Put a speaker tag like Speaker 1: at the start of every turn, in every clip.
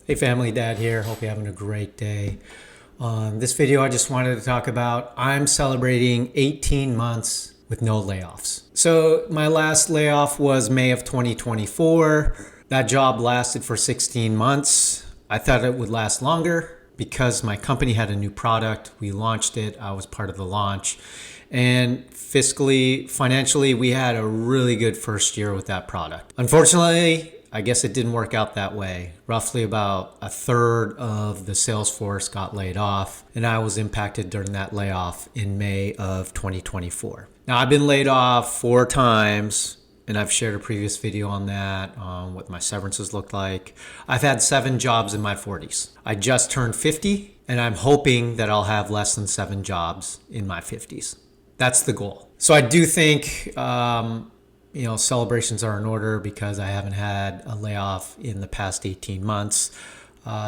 Speaker 1: Hey family, Dad here. Hope you're having a great day. This video I just wanted to talk about, I'm celebrating 18 months with no layoffs. So my last layoff was May of 2024. That job lasted for 16 months. I thought it would last longer because my company had a new product. We launched it. I was part of the launch. And fiscally, financially, we had a really good first year with that product. Unfortunately, I guess it didn't work out that way. Roughly about a third of the sales force got laid off, and I was impacted during that layoff in May of 2024. Now, I've been laid off 4 times, and I've shared a previous video on that, on what my severances looked like. I've had 7 jobs in my 40s. I just turned 50, and I'm hoping that I'll have less than 7 jobs in my 50s. That's the goal. So I do think celebrations are in order because I haven't had a layoff in the past 18 months.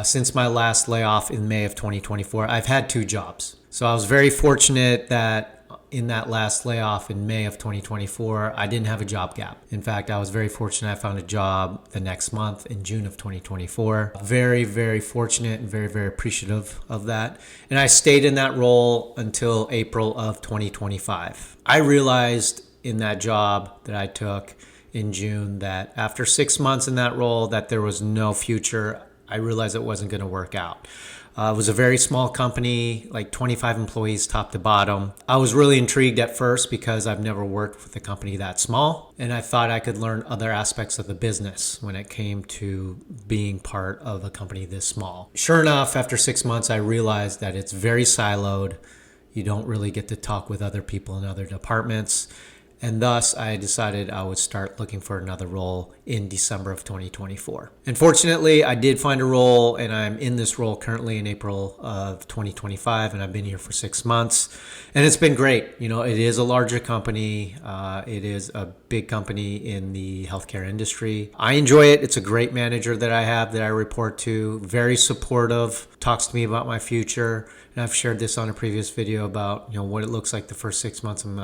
Speaker 1: Since my last layoff in May of 2024, I've had 2 jobs. So I was very fortunate that in that last layoff in May of 2024, I didn't have a job gap. In fact, I was very fortunate. I found a job the next month in June of 2024. Very, very fortunate and very, very appreciative of that. And I stayed in that role until April of 2025. I realized in that job that I took in June that after 6 months in that role that there was no future. I realized it wasn't going to work out. It was a very small company, like 25 employees top to bottom. I was really intrigued at first because I've never worked with a company that small, and I thought I could learn other aspects of the business when it came to being part of a company this small. Sure enough, after 6 months, I realized that it's very siloed. You don't really get to talk with other people in other departments. And thus, I decided I would start looking for another role in December of 2024. And fortunately, I did find a role, and I'm in this role currently in April of 2025, and I've been here for 6 months. And it's been great. It is a larger company. It is a big company in the healthcare industry. I enjoy it. It's a great manager that I have that I report to. Very supportive, talks to me about my future. And I've shared this on a previous video about what it looks like the first 6 months of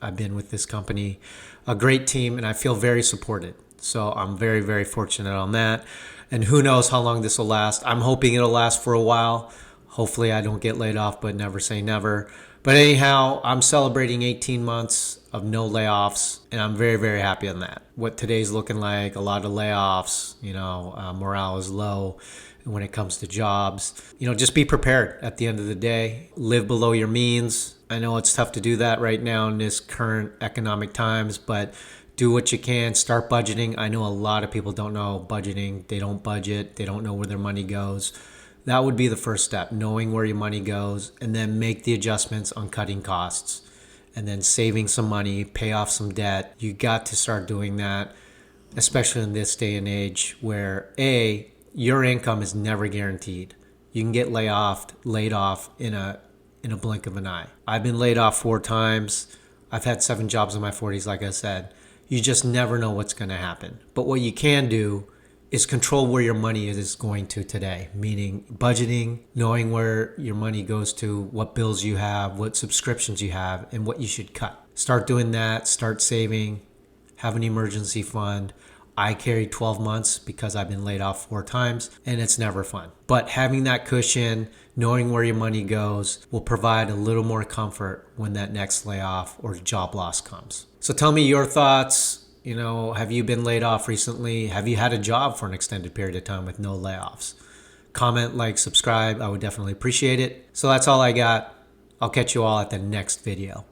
Speaker 1: I've been with this company. A great team, and I feel very supported. So I'm very, very fortunate on that. And who knows how long this will last. I'm hoping it'll last for a while. Hopefully I don't get laid off, but never say never. But anyhow, I'm celebrating 18 months of no layoffs, and I'm very, very happy on that. What today's looking like, a lot of layoffs, morale is low when it comes to jobs. Just be prepared at the end of the day. Live below your means. I know it's tough to do that right now in this current economic times, but do what you can. Start budgeting. I know a lot of people don't know budgeting. They don't budget. They don't know where their money goes. That would be the first step, knowing where your money goes, and then make the adjustments on cutting costs, and then saving some money, pay off some debt. You got to start doing that, especially in this day and age where your income is never guaranteed. You can get laid off in a blink of an eye. I've been laid off 4 times. I've had 7 jobs in my 40s, like I said. You just never know what's going to happen. But what you can do is control where your money is going to today, meaning budgeting, knowing where your money goes to, what bills you have, what subscriptions you have, and what you should cut. Start doing that. Start saving. Have an emergency fund. I carry 12 months because I've been laid off 4 times, and it's never fun. But having that cushion, knowing where your money goes, will provide a little more comfort when that next layoff or job loss comes. So tell me your thoughts. Have you been laid off recently? Have you had a job for an extended period of time with no layoffs? Comment, like, subscribe. I would definitely appreciate it. So that's all I got. I'll catch you all at the next video.